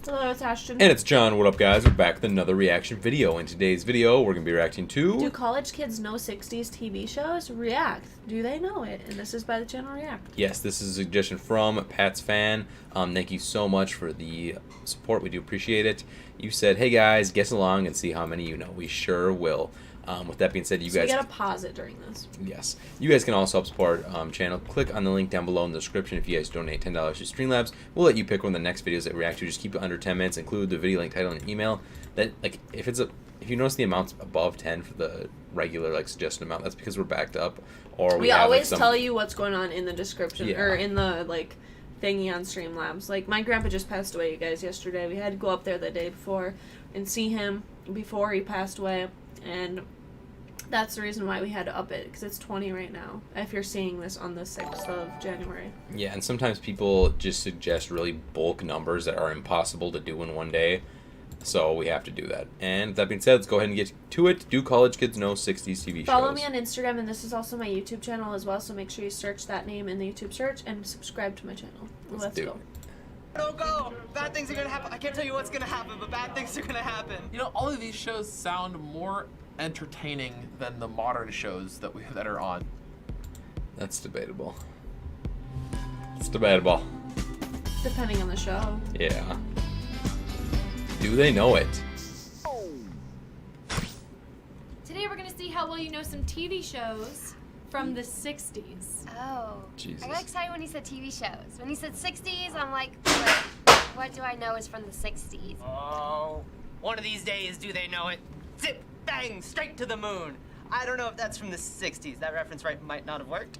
Hello, it's Ashton. And it's John. What up, guys? We're back with another reaction video. In today's video, we're going to be reacting to... Do college kids know 60s TV shows? React. Do they know it? And this is by the channel React. Yes, this is a suggestion from Pat's Fan. Thank you so much for the support. We do appreciate it. You said, hey guys, guess along and see how many you know. We sure will. With that being said, you guys... we gotta pause it during this. Yes. You guys can also help support channel. Click on the link down below in the description. If you guys donate $10 to Streamlabs, we'll let you pick one of the next videos that we react to. Just keep it under 10 minutes. Include the video link, title, and email. That, like, if you notice the amounts above 10 for the regular, like, suggested amount, that's because we're backed up. Or we have, always like, tell you what's going on in the description, or in the, like, thingy on Streamlabs. Like, my grandpa just passed away, you guys, yesterday. We had to go up there the day before and see him before he passed away. And... that's the reason why we had to up it, because it's 20 right now, if you're seeing this on the 6th of January. Yeah, and sometimes people just suggest really bulk numbers that are impossible to do in one day, so we have to do that. And with that being said, let's go ahead and get to it. Do college kids know 60s TV shows? Follow me on Instagram, and this is also my YouTube channel as well, so make sure you search that name in the YouTube search and subscribe to my channel. Let's go. Don't go! Bad things are gonna happen. I can't tell you what's gonna happen, but bad things are gonna happen. You know, all of these shows sound more entertaining than the modern shows that are on. That's debatable. It's debatable. Depending on the show. Yeah. Do they know it? Today we're going to see how well you know some TV shows from the 60s. Oh. Jesus. I got excited when he said TV shows. When he said 60s, I'm like, what do I know is from the 60s? Oh, one of these days, do they know it? Zip, bang, straight to the moon. I don't know if that's from the 60s. That reference might not have worked.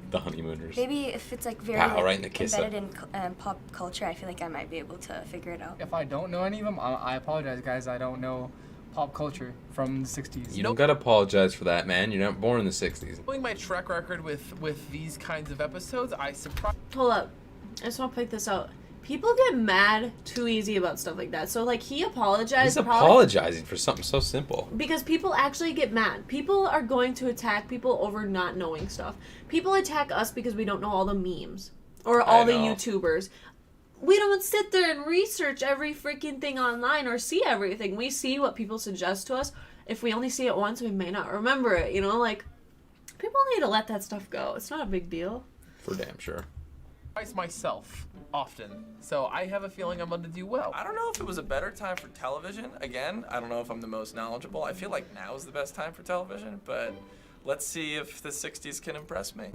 The Honeymooners. Maybe if it's like very Wow, right in the kiss embedded in pop culture, I feel like I might be able to figure it out. If I don't know any of them, I apologize, guys. I don't know pop culture from the 60s. You don't gotta apologize for that, man. You're not born in the 60s. Knowing my track record with these kinds of episodes, Hold up. I just want to pick this out. People get mad too easy about stuff like that. So, like, he apologized. He's apologizing for something so simple. Because people actually get mad. People are going to attack people over not knowing stuff. People attack us because we don't know all the memes. Or all the YouTubers. We don't sit there and research every freaking thing online or see everything. We see what people suggest to us. If we only see it once, we may not remember it. You know, like, people need to let that stuff go. It's not a big deal. For damn sure. Myself often, so I have a feeling I'm going to do well. I don't know if it was a better time for television. Again, I don't know if I'm the most knowledgeable. I feel like now is the best time for television, but let's see if the 60s can impress me.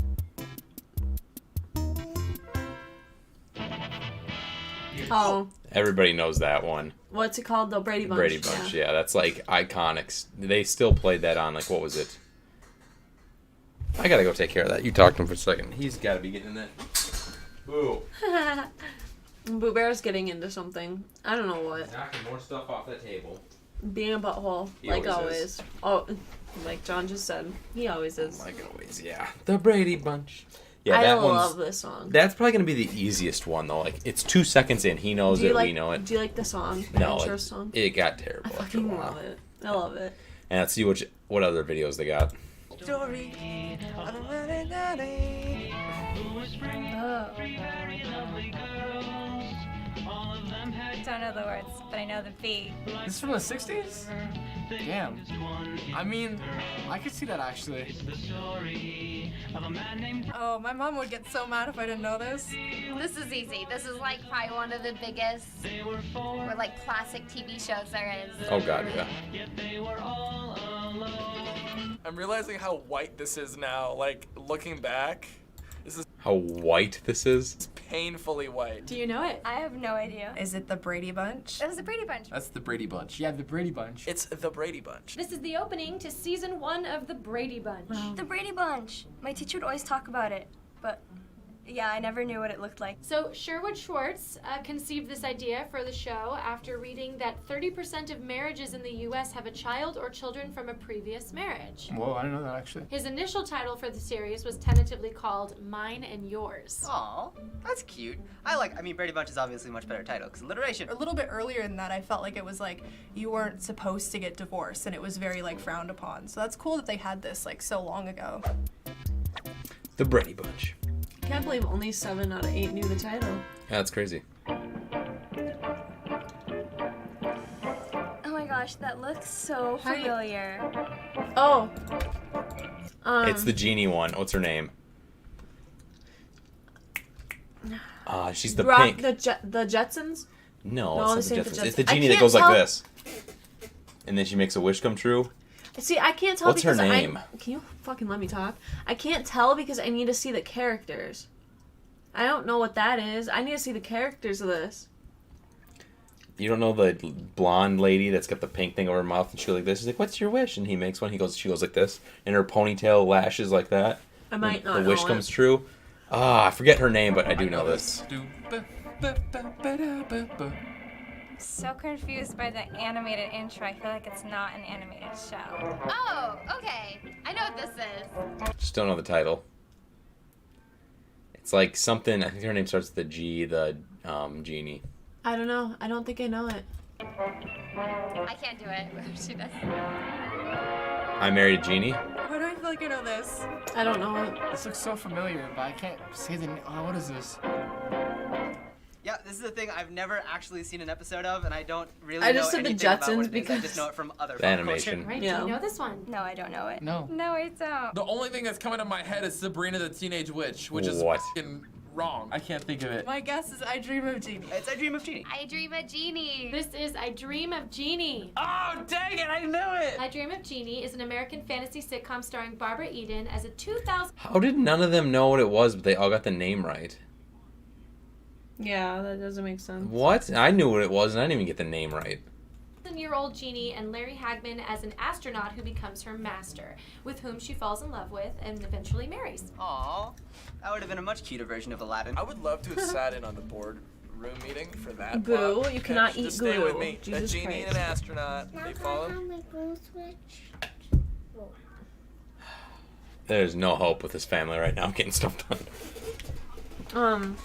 Oh. Everybody knows that one. What's it called, though? Brady Bunch. Brady Bunch, yeah. That's like iconic. They still played that on, like, what was it? I gotta go take care of that. You talk to him for a second. He's gotta be getting in that. Boo. Boo Bear's getting into something. I don't know what. Knocking more stuff off that table. Being a butthole, He like always always. Oh, like John just said. He always is. Like always, yeah. The Brady Bunch. Yeah, I that love this song. That's probably gonna be the easiest one though. Like, it's 2 seconds in. He knows it. We know it. Do you like the song? The No, intro song? it got terrible I after a fucking while. love it. I love it. And let's see what other videos they got. Story of a man and daddy. I don't know the words, but I know the beat. This is from the 60s? Damn. I mean, I could see that actually. Oh, my mom would get so mad if I didn't know this. This is easy. This is like probably one of the biggest, or like classic TV shows there is. Oh god, yeah. I'm realizing how white this is now. Like, looking back, this is How white this is. painfully white. Do you know it? I have no idea. Is it the Brady Bunch? It was the Brady Bunch. That's the Brady Bunch. Yeah, the Brady Bunch. It's the Brady Bunch. This is the opening to season 1 of the Brady Bunch. The Brady Bunch. My teacher would always talk about it, but yeah, I never knew what it looked like. So Sherwood Schwartz conceived this idea for the show after reading that 30% of marriages in the U.S. have a child or children from a previous marriage. Whoa, I didn't know that actually. His initial title for the series was tentatively called Mine and Yours. Aw, that's cute. I mean, Brady Bunch is obviously a much better title, because alliteration. A little bit earlier than that, I felt like it was like you weren't supposed to get divorced, and it was very like frowned upon. So that's cool that they had this like so long ago. The Brady Bunch. Can't believe only 7 out of 8 knew the title. Yeah, that's crazy. gosh, that looks so How do you- familiar. Oh. It's the genie one. What's her name? She's the Rock, pink. the Jetsons. No, No, it's this not the ain't Jetsons. the It's the Jetsons. I genie that can't goes like tell- this. And then she makes a wish come true. See, I can't tell What's her because name? Can you fucking let me talk? I can't tell because I need to see the characters. I don't know what that is. I need to see the characters of this. You don't know the blonde lady that's got the pink thing over her mouth and she goes like this? She's like, "What's your wish?" And he makes one. She goes like this. And her ponytail lashes like that. I might not The know wish it. comes true. I forget her name, but I do know this. So confused by the animated intro. I feel like it's not an animated show. Oh, okay. I know what this is. Just don't know the title. It's like something. I think her name starts with the G. The genie. I don't know. I don't think I know it. I can't do it. She does. I Married a Genie. Why do I feel like I know this? I don't know it. This looks so familiar, but I can't say the name. Oh, what is this? Yeah, this is a thing I've never actually seen an episode of, and I don't really I know just said the anything about Jetsons what it is. I because- just know it from other The pop animation. culture. Right? Yeah. Do you know this one? No, I don't know it. No. No, I don't. The only thing that's coming to my head is Sabrina the Teenage Witch, which is What? fucking wrong. I can't think of it. My guess is I Dream of Jeannie. It's I Dream of Genie. I Dream of Jeannie. This is I Dream of Jeannie. Oh, dang it, I knew it! I Dream of Jeannie is an American fantasy sitcom starring Barbara Eden as a 2000 How did none of them know what it was, but they all got the name right? Yeah, that doesn't make sense. What? I knew what it was, and I didn't even get the name right. year-old Jeannie and Larry Hagman as an astronaut who becomes her master, with whom she falls in love with and eventually marries. Aww. That would have been a much cuter version of Aladdin. I would love to have sat in on the board room meeting for that. Boo, plot. you cannot Yeah, eat just stay with glue. me. Jesus a genie Christ. and an astronaut. They follow. There's no hope with this family right now. I'm getting stuff done.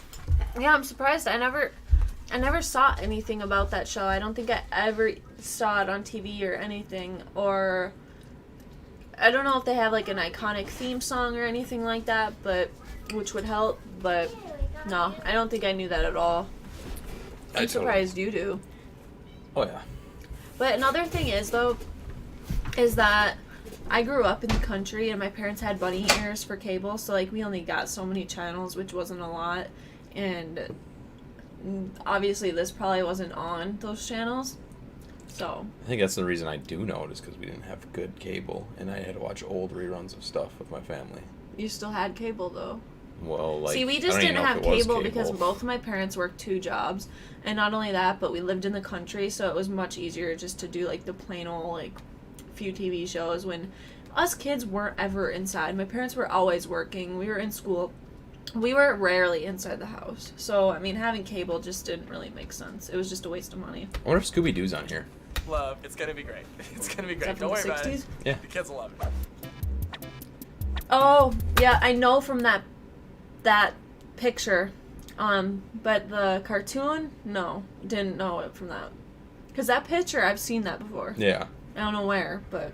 Yeah, I'm surprised. I never saw anything about that show. I don't think I ever saw it on TV or anything. Or I don't know if they have like an iconic theme song or anything like that, but which would help. But no, I don't think I knew that at all. I'm surprised you do. Oh yeah. But another thing is though, is that I grew up in the country and my parents had bunny ears for cable, so like we only got so many channels, which wasn't a lot, and obviously this probably wasn't on those channels. So I think that's the reason I do know it is because we didn't have good cable, and I had to watch old reruns of stuff with my family. you still had cable though. Well, like See, we I just don't even didn't know have if it was cable because both of my parents worked 2 jobs, and not only that, but we lived in the country, so it was much easier just to do like the plain old like few TV shows when us kids weren't ever inside. My parents were always working. We were in school. We were rarely inside the house. So, I mean, having cable just didn't really make sense. It was just a waste of money. I wonder if Scooby-Doo's on here. Love. It's gonna be great. It's gonna be great. Is that from Don't the worry about it. 60s? Yeah. The kids will love it. Oh, yeah, I know from that picture. But the cartoon, no, didn't know it from that. Because that picture, I've seen that before. Yeah. I don't know where, but...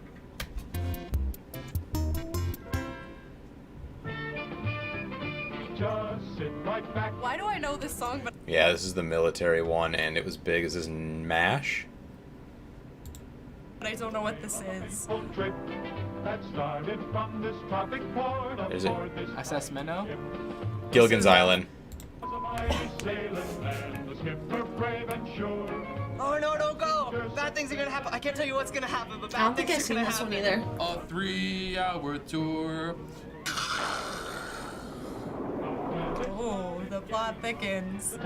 Why do I know this song? But Yeah, this is the military one, and it was big. Is this MASH? I don't know what this is. Is it SS Minnow? Gilligan's Island? Oh no, don't go! Bad things are gonna happen. I can't tell you what's gonna happen, but I bad don't think things I've are seen gonna this happen. one either. A 3-hour tour. Oh, the plot thickens.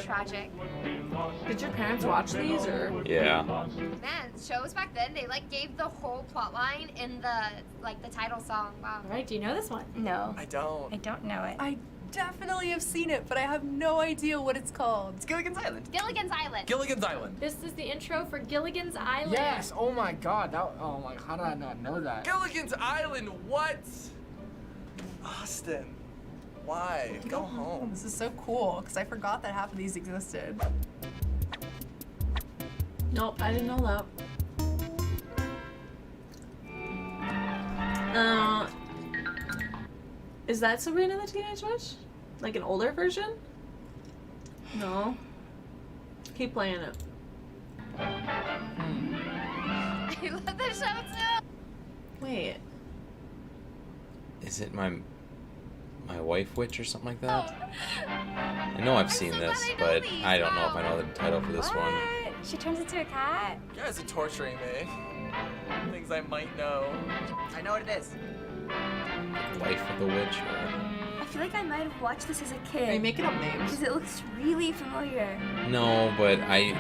Tragic. Did your parents watch these, or...? Yeah. Man, shows back then, they like gave the whole plot line in the title song. Wow. All right, do you know this one? No. I don't. I don't know it. I definitely have seen it, but I have no idea what it's called. It's Gilligan's Island. Gilligan's Island. Gilligan's Island. This is the intro for Gilligan's Island. Yes. Oh my God. Oh my. How did I not know that? Gilligan's Island. What? Austin. Why? Go home. This is so cool, because I forgot that half of these existed. Nope, I didn't know that. Is that Sabrina the Teenage Witch? Like an older version? No. Keep playing it. I love the show too. Wait. Is it my wife witch or something like that? I know I've seen this, but I don't know if I know the title for this one. She turns into a cat? You guys are torturing me. Things I might know. I know what it is. Life of the Witch. I feel like I might have watched this as a kid. Are you making up names? Because it looks really familiar. No, but I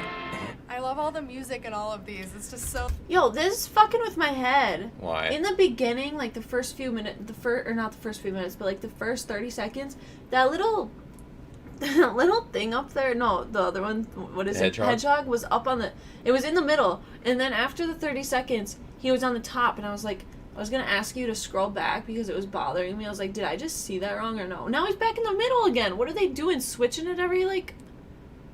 love all the music in all of these. It's just so. Yo, this is fucking with my head. Why? In the beginning, like the first few minutes, or not the first few minutes, but like the first 30 seconds, that little thing up there, no, the other one, what is it? Hedgehog was up on it was in the middle. And then after the 30 seconds, he was on the top, and I was like, I was going to ask you to scroll back because it was bothering me. I was like, did I just see that wrong or no? Now he's back in the middle again. What are they doing? Switching it every, like...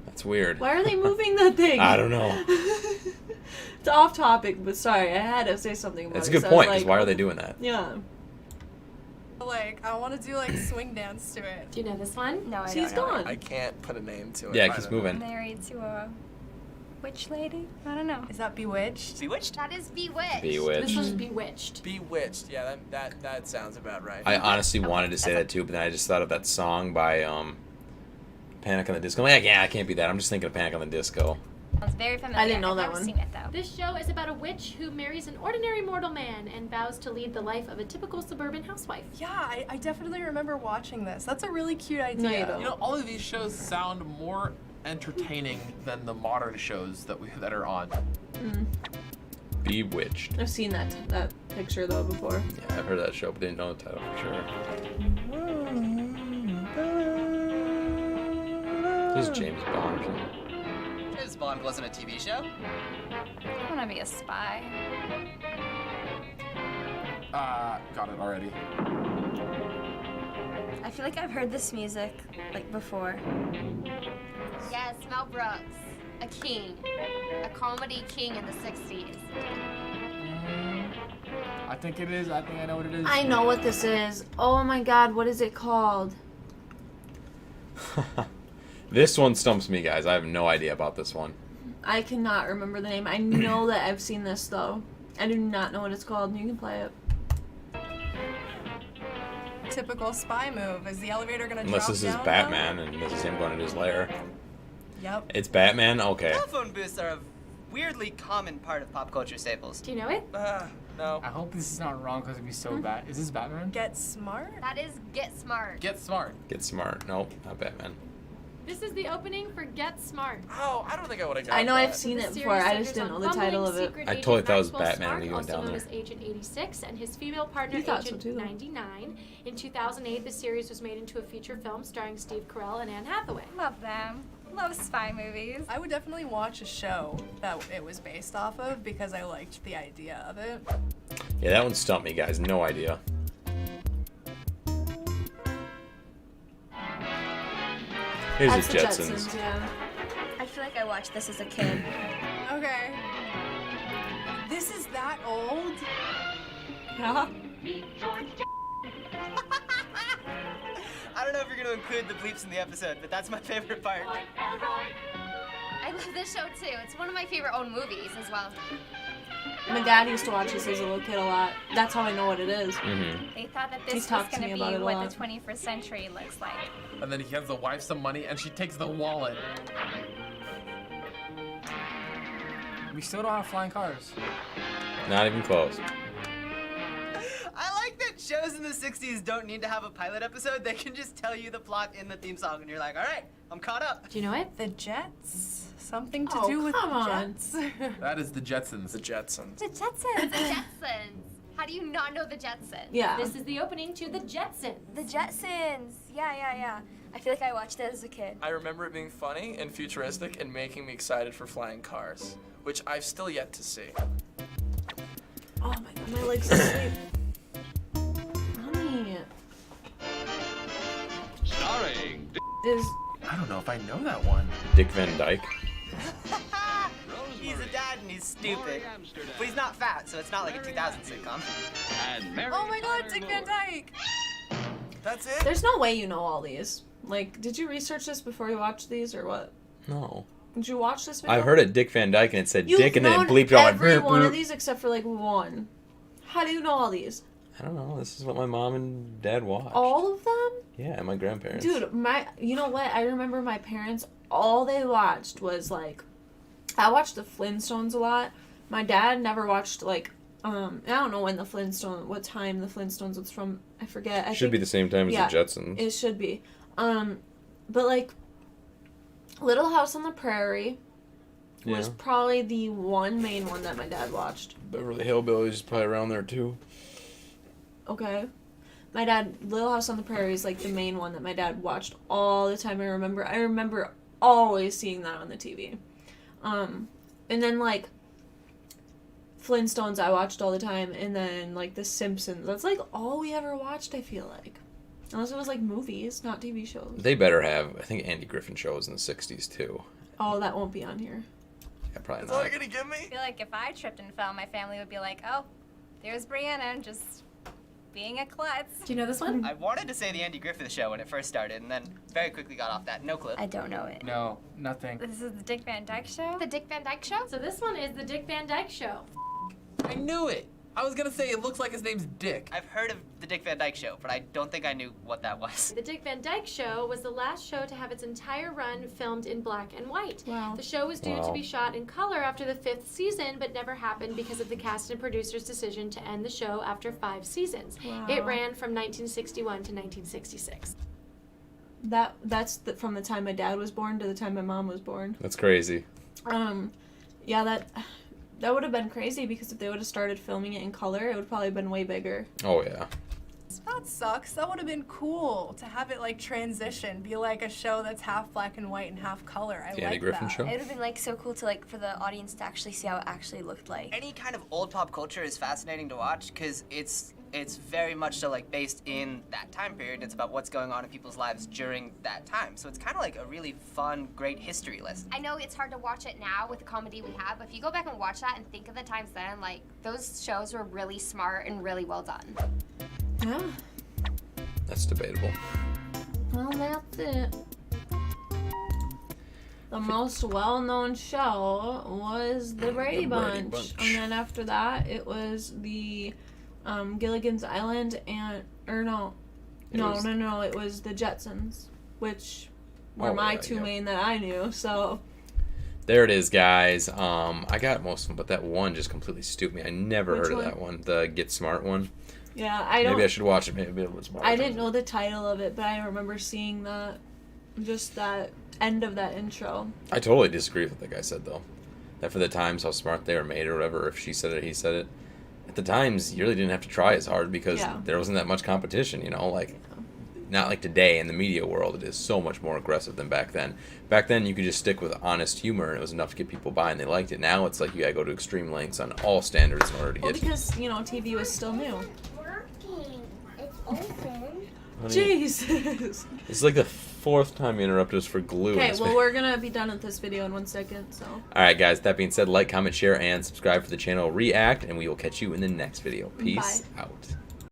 That's weird. Why are they moving the thing? I don't know. It's off topic, but sorry, I had to say something about it. That's a good point, because why are they doing that? Yeah. Like, I want to do, like, swing dance to it. Do you know this one? No, I See, he's don't know. gone. I can't put a name to it. Yeah, it keeps moving. Married to a witch lady? I don't know. Is that Bewitched? Bewitched? That is Bewitched. Bewitched. This was Bewitched. Bewitched. Yeah, that sounds about right. I honestly wanted to say that too, but then I just thought of that song by Panic on the Disco. I'm like, yeah, I can't be that. I'm just thinking of Panic on the Disco. Sounds very familiar. I didn't know that I've never one. seen it though. This show is about a witch who marries an ordinary mortal man and vows to lead the life of a typical suburban housewife. Yeah, I definitely remember watching this. That's a really cute idea. No, you don't. You know, all of these shows sound more entertaining than the modern shows that are on. Bewitched. I've seen that picture, though, before. Yeah, I've heard that show, but didn't know the title for sure. This is James Bond. James Bond wasn't a TV show. I want to be a spy. Got it already. I feel like I've heard this music, like, before. Yes, Mel Brooks. A king. A comedy king in the 60s. I think it is. I think I know what it is. I know what this is. Oh my god, what is it called? This one stumps me, guys. I have no idea about this one. I cannot remember the name. I know that I've seen this, though. I do not know what it's called. You can play it. Typical spy move. Is the elevator gonna Unless drop this is down Batman and this is him going to his lair. Yep. It's Batman? Okay. Telephone booths are a weirdly common part of pop culture staples. Do you know it? No. I hope this is not wrong because it'd be so bad. Is this Batman? Get Smart? That is Get Smart. Get Smart. Get Smart. Nope, not Batman. This is the opening for Get Smart. Oh, I don't think I would have got I know that. I've seen The it before. series I just centers didn't know on the title of bumbling it. secret I agent totally thought it was Maxwell Batman Smart, when you went also down known there. as Agent 86, and his female partner, You thought so Agent too, though. 99. In 2008, the series was made into a feature film starring Steve Carell and Anne Hathaway. Love them. Love spy movies. I would definitely watch a show that it was based off of because I liked the idea of it. Yeah, that one stumped me, guys. No idea. Here's That's the Jetsons. yeah. I feel like I watched this as a kid. Okay. This is that old? Yeah. I don't know if you're gonna include the bleeps in the episode, but that's my favorite part. I love this show too. It's one of my favorite old movies as well. My dad used to watch this as a little kid a lot. That's how I know what it is. Mm-hmm. They thought that He's this was talked to going me to about be it a what lot. the 21st century looks like. And then he hands the wife some money and she takes the wallet. We still don't have flying cars. Not even close. I like that shows in the 60s don't need to have a pilot episode. They can just tell you the plot in the theme song, and you're like, all right, I'm caught up. Do you know it? The Jets? Something to Oh, do with come the on. Jets? That is the Jetsons. The Jetsons. The Jetsons. The Jetsons. How do you not know the Jetsons? Yeah. This is the opening to The Jetsons. The Jetsons. Yeah. I feel like I watched it as a kid. I remember it being funny and futuristic and making me excited for flying cars, which I've still yet to see. Oh my god, my legs are asleep. Mommy. Starring Is I don't know if I know that one. Dick Van Dyke. He's a dad and he's stupid. But he's not fat, so it's not like a 2000 sitcom. and Mary Oh my god, Tyler Dick Van Moore. Dyke! That's it? there's no way you know all these. Like, did you research this before you watched these or what? No. Did you watch this video? I heard it Dick Van Dyke and it said You've Dick and then it known bleeped on every it. one of these except for like one. How do you know all these? I don't know. This is what my mom and dad watched. All of them? Yeah, and my grandparents. Dude, you know what? I remember my parents, all they watched was like, I watched the Flintstones a lot. My dad never watched like, I don't know what time the Flintstones was from. I forget. I should be the same time as the Jetsons. It should be. But like, Little House on the Prairie was probably the main one that my dad watched. Beverly Hillbillies is probably around there too. Okay. My dad, Little House on the Prairie is like the main one that my dad watched all the time. I remember always seeing that on the TV. And then like Flintstones I watched all the time, and then like The Simpsons. That's like all we ever watched, I feel like. Unless it was like movies, not TV shows. They better have, I think Andy Griffin show was in the 60s too. Oh, that won't be on here. Yeah, probably That's not. all you're gonna give me? I feel like if I tripped and fell, my family would be like, oh, there's Brianna just being a klutz. Do you know this one? I wanted to say the Andy Griffith Show when it first started, and then very quickly got off that. No clue. I don't know it. No, nothing. This is the Dick Van Dyke Show? The Dick Van Dyke Show? So this one is the Dick Van Dyke Show. I knew it. I was gonna say it looks like his name's Dick. I've heard of the Dick Van Dyke Show, but I don't think I knew what that was. The Dick Van Dyke Show was the last show to have its entire run filmed in black and white. Wow. The show was due to be shot in color after the 5th season, but never happened because of the cast and producer's decision to end the show after 5 seasons. Wow. It ran from 1961 to 1966. That's from the time my dad was born to the time my mom was born. That's crazy. Yeah, that would have been crazy because if they would have started filming it in color, it would probably have been way bigger. Oh yeah. That sucks. That would have been cool to have it like transition, be like a show that's half black and white and half color. I The like Andy Griffin that. Show? It would have been like so cool to like for the audience to actually see how it actually looked like. Any kind of old pop culture is fascinating to watch because it's very much so like based in that time period. It's about what's going on in people's lives during that time. So it's kind of like a really fun, great history lesson. I know it's hard to watch it now with the comedy we have, but if you go back and watch that and think of the times then, like, those shows were really smart and really well done. Yeah. That's debatable. Well, that's it. The most well-known show was The Brady Bunch. And then after that, it was the Gilligan's Island and... Or no. It was the Jetsons, which were my two main that I knew, so... There it is, guys. I got most of them, but that one just completely stupid me. I never heard of that one. The Get Smart one. Yeah, Maybe I should watch it. Maybe a bit smarter. I didn't know the title of it, but I remember seeing that, just that end of that intro. I totally disagree with what the guy said, though. That for the times, how smart they were made or whatever, if she said it, he said it. At the times, you really didn't have to try as hard because there wasn't that much competition, you know? Like, not like today in the media world, it is so much more aggressive than back then. Back then, you could just stick with honest humor, and it was enough to get people by, and they liked it. Now, it's like you gotta go to extreme lengths on all standards in order to get... because, TV was still new. It's open. Jesus. It's like the 4th time you interrupt us for glue. Okay, well, we're gonna be done with this video in 1 second, so... Alright, guys, that being said, like, comment, share, and subscribe for the channel React, and we will catch you in the next video. Peace out.